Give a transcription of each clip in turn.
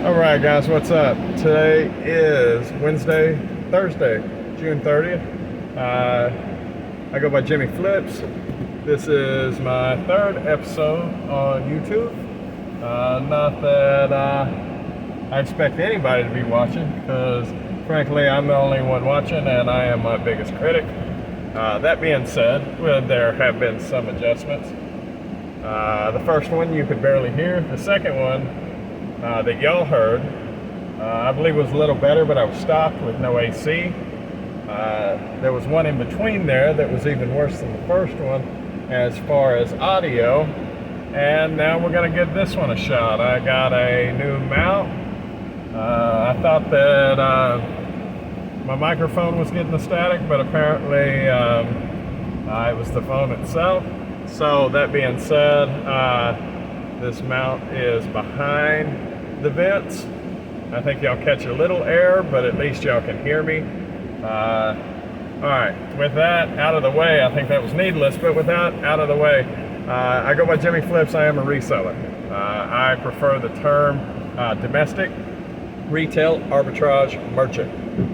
Alright guys, what's up? Today is Thursday, June 30th. I go by Jimmy Flips. This is my third episode on YouTube. Not that I expect anybody to be watching, because frankly I'm the only one watching and I am my biggest critic. That being said, there have been some adjustments. The first one you could barely hear. The second one that y'all heard, I believe was a little better, but I was stopped with no AC. There was one in between there that was even worse than the first one as far as audio, and now we're going to give this one a shot. I got a new mount. I thought that my microphone was getting the static, but apparently it was the phone itself. So that being said, this mount is behind the vents. I think y'all catch a little air, but at least y'all can hear me. Alright, with that out of the way, I think that was needless, but with that out of the way, I go by Jimmy Flips. I am a reseller. I prefer the term domestic, retail, arbitrage, merchant,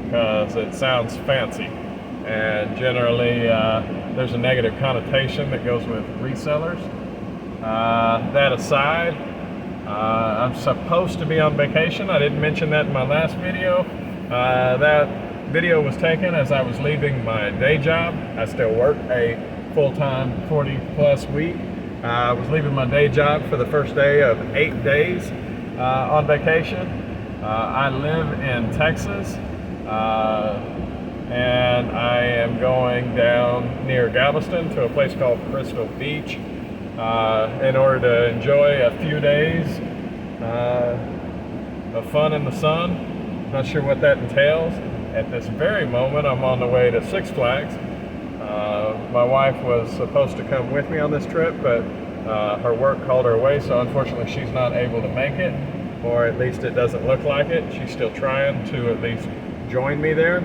because it sounds fancy. And generally, there's a negative connotation that goes with resellers. That aside, I'm supposed to be on vacation. I didn't mention that in my last video. That video was taken as I was leaving my day job. I still work a full-time 40-plus week. I was leaving my day job for the first day of 8 days on vacation. I live in Texas, and I am going down near Galveston to a place called Crystal Beach in order to enjoy a few days of fun in the sun. Not sure what that entails. At this very moment, I'm on the way to Six Flags. My wife was supposed to come with me on this trip, but her work called her away, so unfortunately she's not able to make it, or at least it doesn't look like it. She's still trying to at least join me there.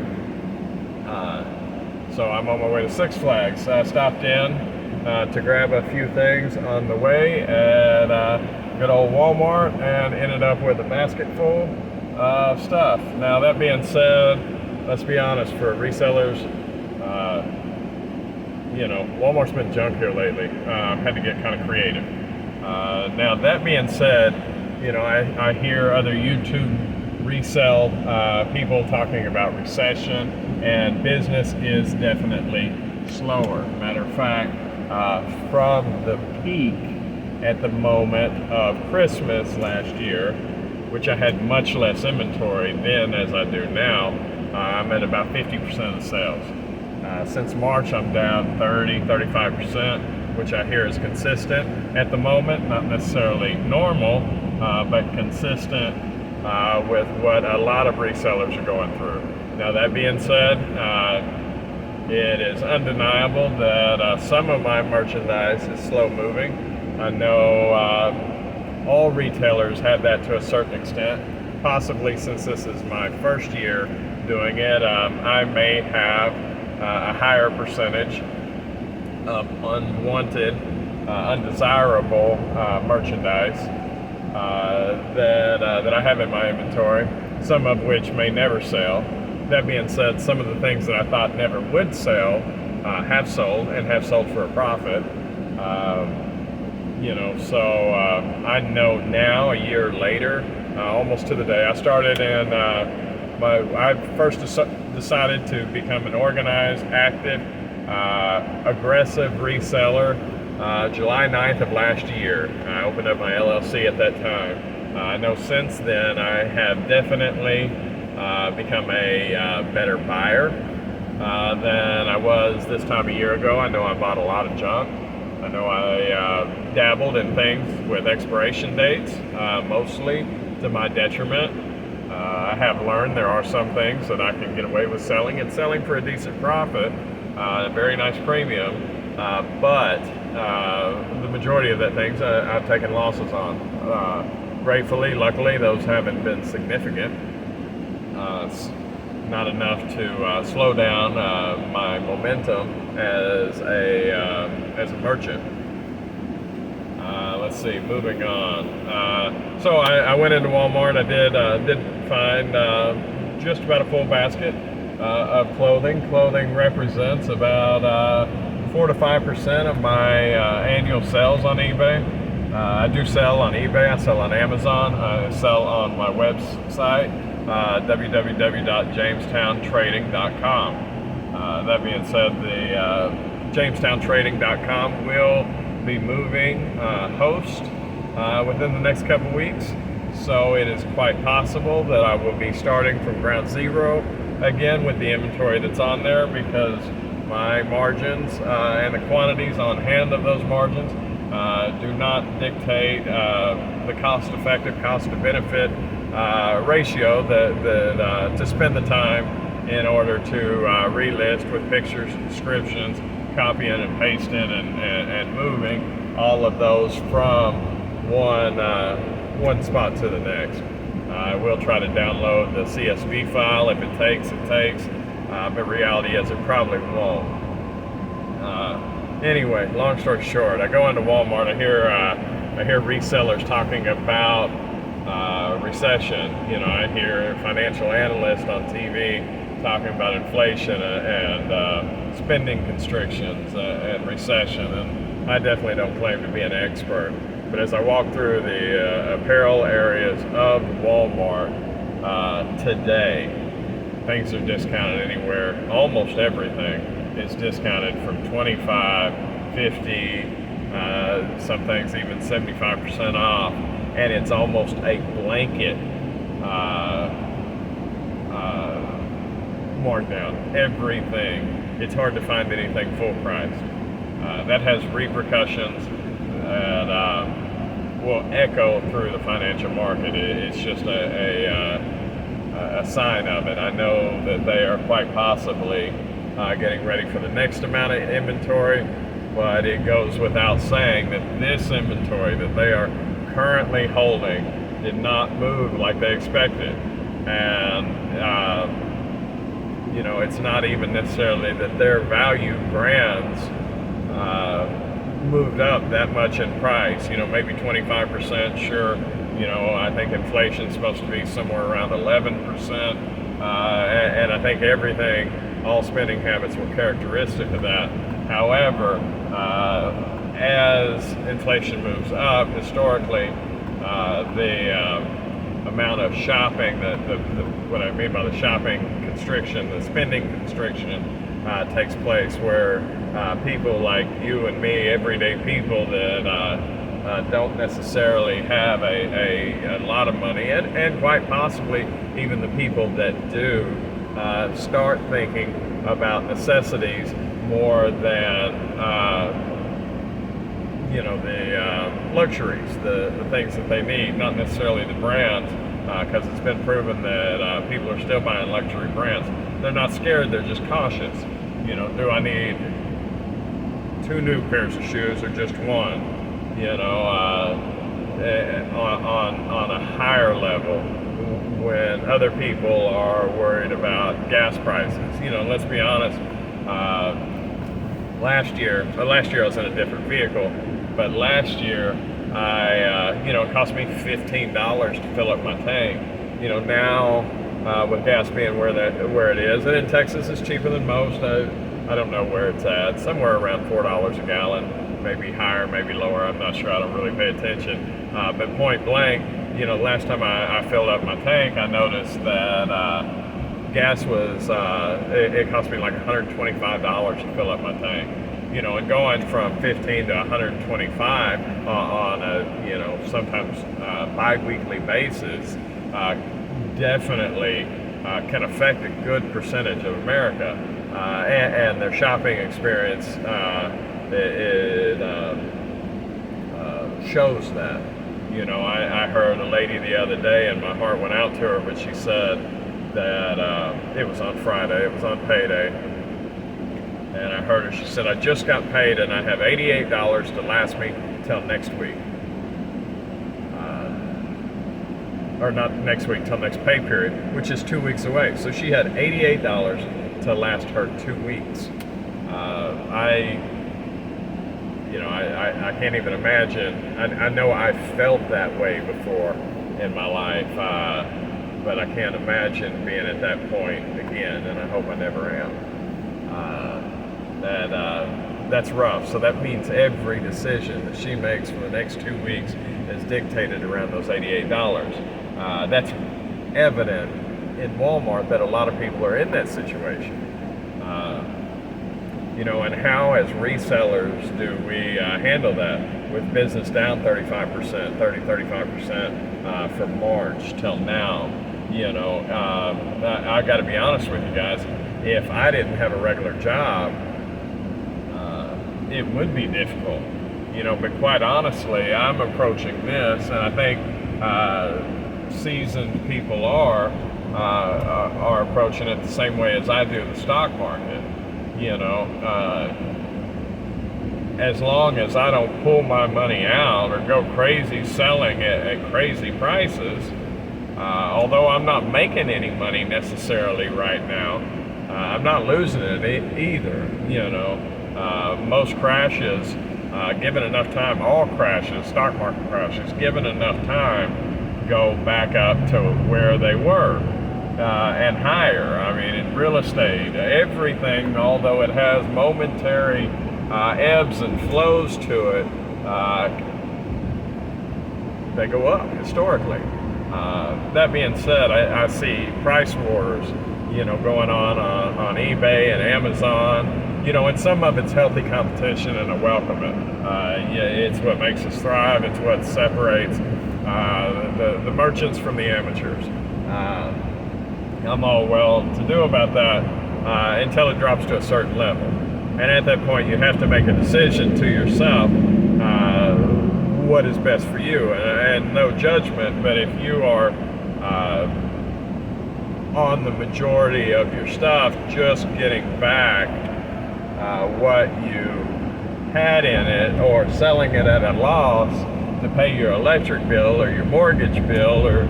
So I'm on my way to Six Flags. I stopped in to grab a few things on the way at good old Walmart and ended up with a basket full of stuff. Now that being said, let's be honest, for resellers, Walmart's been junk here lately. Had to get kind of creative. Now that being said, I hear other YouTube resell people talking about recession, and business is definitely slower. Matter of fact, from the peak at the moment of Christmas last year, which I had much less inventory then as I do now, I'm at about 50% of the sales. Since March, I'm down 35%, which I hear is consistent at the moment. Not necessarily normal, but consistent with what a lot of resellers are going through. Now that being said, it is undeniable that some of my merchandise is slow moving. I know all retailers have that to a certain extent. Possibly since this is my first year doing it, I may have a higher percentage of unwanted, undesirable merchandise that I have in my inventory, some of which may never sell. That being said, some of the things that I thought never would sell have sold, and have sold for a profit. So I know now, a year later, almost to the day, I started in I first decided to become an organized, active, aggressive reseller July 9th of last year. I opened up my LLC at that time. I know since then I have definitely become a better buyer than I was this time a year ago. I know I bought a lot of junk. I know I dabbled in things with expiration dates, mostly to my detriment. I have learned there are some things that I can get away with selling, and selling for a decent profit, a very nice premium, but the majority of the things I've taken losses on. Gratefully, luckily, those haven't been significant. Not enough to slow down my momentum as a merchant. let's see, moving on. So I went into Walmart. I did find just about a full basket of clothing. Clothing represents about 4 to 5% of my annual sales on eBay. I do sell on eBay, I sell on Amazon, I sell on my website, www.jamestowntrading.com. That being said, the jamestowntrading.com will be moving host within the next couple weeks. So it is quite possible that I will be starting from ground zero again with the inventory that's on there, because my margins and the quantities on hand of those margins do not dictate the cost-effective, cost-to-benefit ratio that to spend the time in order to relist with pictures, descriptions, copying and pasting and moving all of those from one spot to the next. I will try to download the CSV file. If it takes, it takes. But reality is it probably won't. Anyway, long story short, I go into Walmart. I hear resellers talking about recession. You know, I hear financial analysts on TV talking about inflation and spending constrictions and recession. And I definitely don't claim to be an expert. But as I walk through the apparel areas of Walmart today, things are discounted anywhere. Almost everything is discounted from 25, 50, some things even 75% off, and it's almost a blanket markdown. Everything. It's hard to find anything full priced. That has repercussions that will echo through the financial market. It's just a sign of it. I know that they are quite possibly getting ready for the next amount of inventory, but it goes without saying that this inventory that they are currently holding did not move like they expected. And you know, it's not even necessarily that their value brands moved up that much in price. You know, maybe 25%, sure. You know, I think inflation's supposed to be somewhere around 11%, and I think everything, all spending habits were characteristic of that. However, as inflation moves up, historically, the amount of shopping, what I mean by the shopping constriction, the spending constriction, takes place where people like you and me, everyday people that don't necessarily have a lot of money, and quite possibly even the people that do, start thinking about necessities more than you know, the luxuries, the things that they need, not necessarily the brands, because it's been proven that people are still buying luxury brands. They're not scared, they're just cautious. You know, do I need 2 new pairs of shoes or just one? You know, on a higher level, when other people are worried about gas prices. You know, let's be honest, last year I was in a different vehicle, but last year you know, it cost me $15 to fill up my tank. You know, now with gas being where it is, and in Texas it's cheaper than most. I don't know where it's at, somewhere around $4 a gallon, maybe higher, maybe lower, I'm not sure, I don't really pay attention. But point blank, you know, last time I filled up my tank, I noticed that gas was, it cost me like $125 to fill up my tank. You know, and going from 15 to 125 on a, you know, sometimes bi-weekly basis definitely can affect a good percentage of America, and their shopping experience shows that. You know, I heard a lady the other day, and my heart went out to her, but she said that it was on Friday, it was on payday, and I heard her, she said, I just got paid and I have $88 to last me till next week. Or not next week, till next pay period, which is 2 weeks away. So she had $88 to last her 2 weeks. I can't even imagine. I know I felt that way before in my life, but I can't imagine being at that point again, and I hope I never am. That's rough. So that means every decision that she makes for the next 2 weeks is dictated around those $88. That's evident in Walmart that a lot of people are in that situation. And how as resellers do we handle that with business down 35%, 35% from March till now? I got to be honest with you guys. If I didn't have a regular job, it would be difficult. But quite honestly, I'm approaching this, and I think seasoned people are approaching it the same way as I do the stock market. As long as I don't pull my money out or go crazy selling at crazy prices, although I'm not making any money necessarily right now, I'm not losing it either. Most crashes, given enough time, all crashes, stock market crashes, given enough time, go back up to where they were. And higher. I mean, in real estate, everything, although it has momentary ebbs and flows to it, they go up historically. That being said, I see price wars, going on eBay and Amazon, and some of it's healthy competition, and I welcome it. It's what makes us thrive. It's what separates the merchants from the amateurs. I'm all well to do about that until it drops to a certain level. And at that point, you have to make a decision to yourself what is best for you. And no judgment, but if you are on the majority of your stuff, just getting back what you had in it or selling it at a loss to pay your electric bill or your mortgage bill or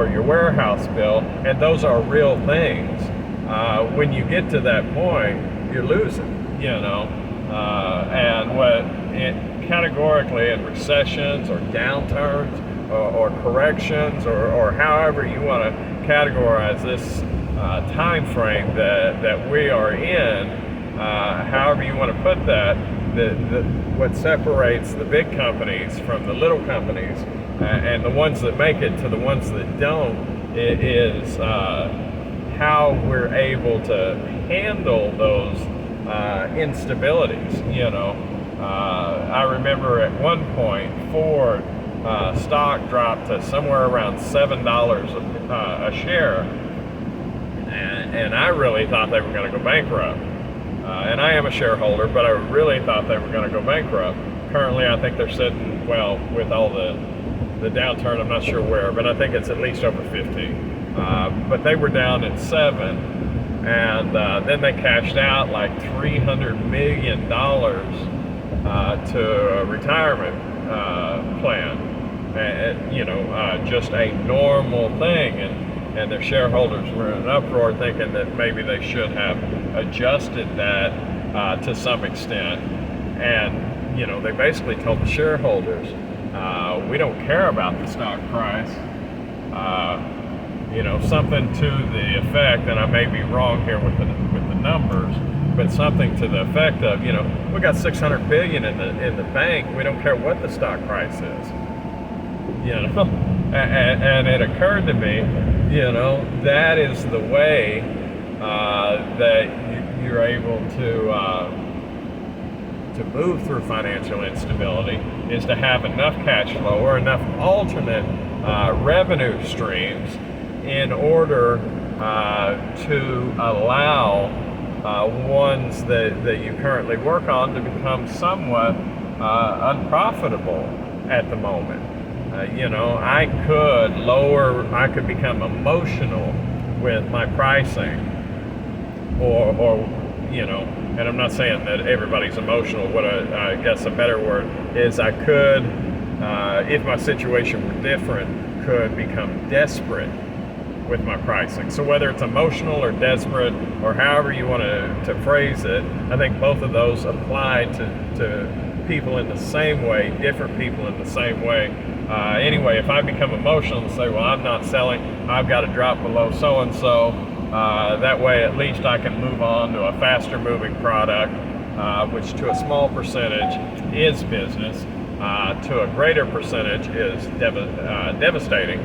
your warehouse bill, and those are real things. When you get to that point, you're losing, and categorically in recessions or downturns or corrections or however you want to categorize this time frame that we are in, however you want to put that, what separates the big companies from the little companies and the ones that make it to the ones that don't is how we're able to handle those instabilities. I remember at one point Ford stock dropped to somewhere around $7 a share, and I really thought they were going to go bankrupt. And I am a shareholder, but I really thought they were going to go bankrupt. Currently, I think they're sitting, well, with all the downturn, I'm not sure where, but I think it's at least over 50. But they were down at 7, and then they cashed out like $300 million to a retirement plan. Just a normal thing. And their shareholders were in an uproar thinking that maybe they should have adjusted that to some extent. And, they basically told the shareholders, we don't care about the stock price. Something to the effect, and I may be wrong here with the numbers, but something to the effect of, we got $600 billion in the bank. We don't care what the stock price is. And it occurred to me, that is the way that you're able to move through financial instability, is to have enough cash flow or enough alternate revenue streams in order to allow ones that you currently work on to become somewhat unprofitable at the moment. I could become emotional with my pricing, or and I'm not saying that everybody's emotional. What I guess a better word is, I could, if my situation were different, could become desperate with my pricing. So whether it's emotional or desperate, or however you want to phrase it, I think both of those apply to people in the same way, different people in the same way. Anyway, if I become emotional and say, well, I'm not selling, I've got to drop below so-and-so, that way at least I can move on to a faster moving product, which to a small percentage is business, to a greater percentage is devastating,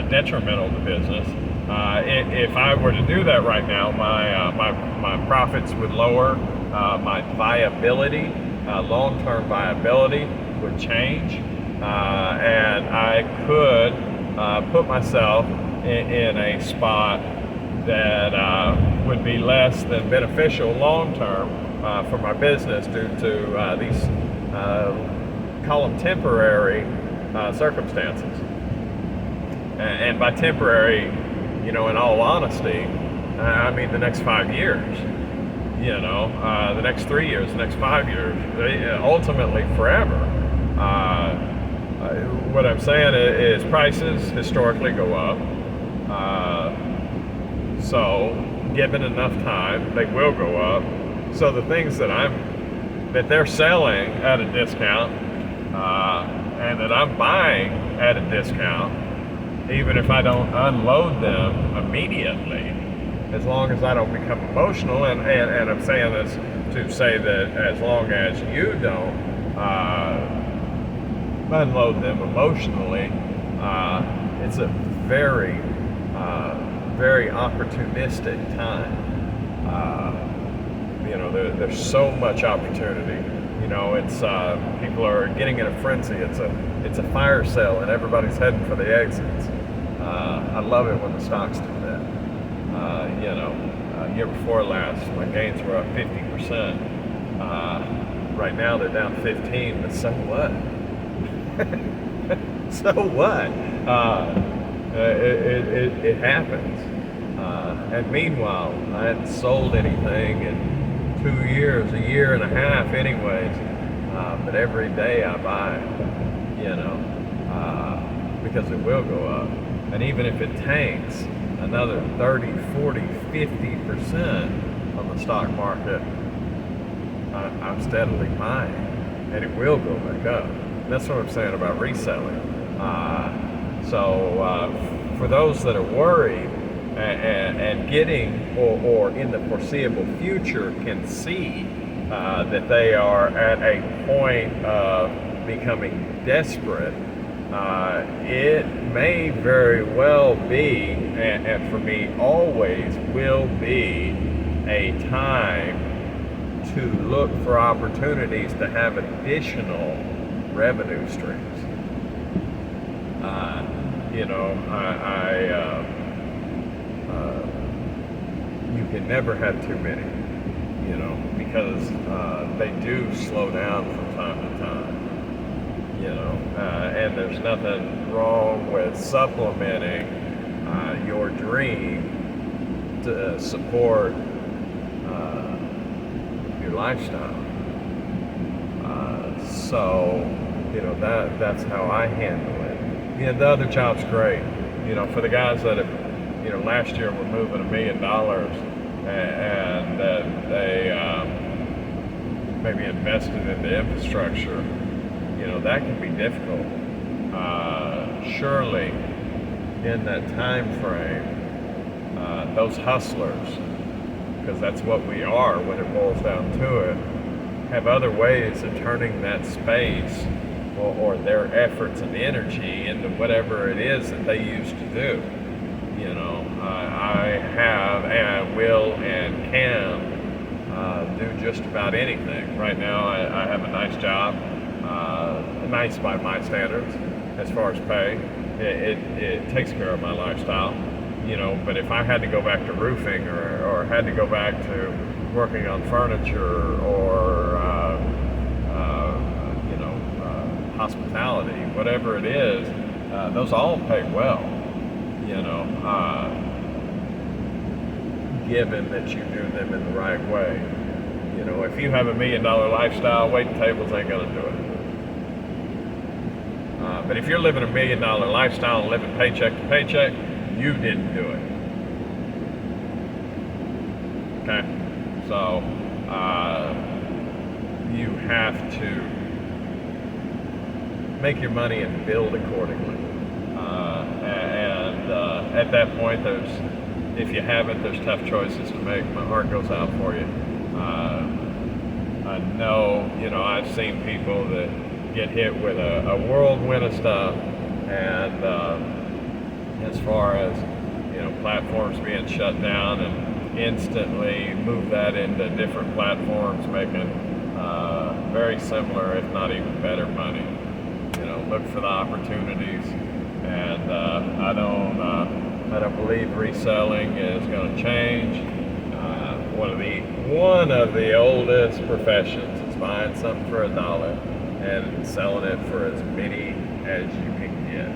detrimental to business. If I were to do that right now, my profits would lower, my viability, long-term viability would change, and I could put myself in a spot that would be less than beneficial long-term for my business due to these, call them temporary circumstances. And by temporary, in all honesty, I mean the next 5 years, the next 3 years, the next 5 years, ultimately forever. What I'm saying is prices historically go up. So given enough time, they will go up. So the things that they're selling at a discount, and that I'm buying at a discount, even if I don't unload them immediately, as long as I don't become emotional, and I'm saying this to say that as long as you don't unload them emotionally, it's a very, very opportunistic time. There's so much opportunity. It's people are getting in a frenzy. It's a fire sale, and everybody's heading for the exits. I love it when the stocks do that. Year before last, my gains were up 50%. Right now they're down 15%, but so what? So what? It happens. And meanwhile, I hadn't sold anything in 2 years, a year and a half anyways. But every day I buy, because it will go up. And even if it tanks another 30, 40, 50% on the stock market, I'm steadily buying, and it will go back up. And that's what I'm saying about reselling. So for those that are worried and getting, or in the foreseeable future can see that they are at a point of becoming desperate, it may very well be, and for me always will be, a time to look for opportunities to have additional revenue streams. You can never have too many, because they do slow down from time to time. And there's nothing wrong with supplementing your dream to support your lifestyle. So that's how I handle it. The other job's great. For the guys that have, last year were moving $1 million, and that they maybe invested in the infrastructure. That can be difficult. Surely, in that time frame, those hustlers, because that's what we are when it boils down to it, have other ways of turning that space or their efforts and energy into whatever it is that they used to do. I have and will and can do just about anything. Right now, I have a nice job. Nice by my standards as far as pay. It takes care of my lifestyle, but if I had to go back to roofing or had to go back to working on furniture or hospitality, whatever it is, those all pay well, given that you do them in the right way. If you have $1 million lifestyle, waiting tables ain't gonna do it. But if you're living $1 million lifestyle and living paycheck to paycheck, you didn't do it. Okay? So, you have to make your money and build accordingly. At that point, if you haven't, there's tough choices to make. My heart goes out for you. I know, I've seen people that get hit with a whirlwind of stuff, and as far as platforms being shut down, and instantly move that into different platforms, making very similar, if not even better money. Look for the opportunities, and I don't believe reselling is going to change. One of the oldest professions is buying something for $1 and selling it for as many as you can get.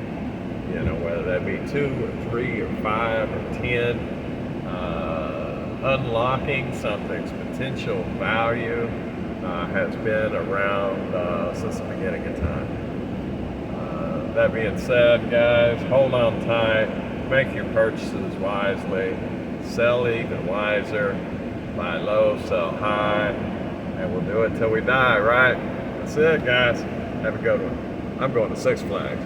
Whether that be 2 or 3 or 5 or 10. Unlocking something's potential value has been around since the beginning of time. That being said, guys, hold on tight, make your purchases wisely, sell even wiser, buy low, sell high, and we'll do it till we die, right? That's it, guys. Have a good one. I'm going to Six Flags.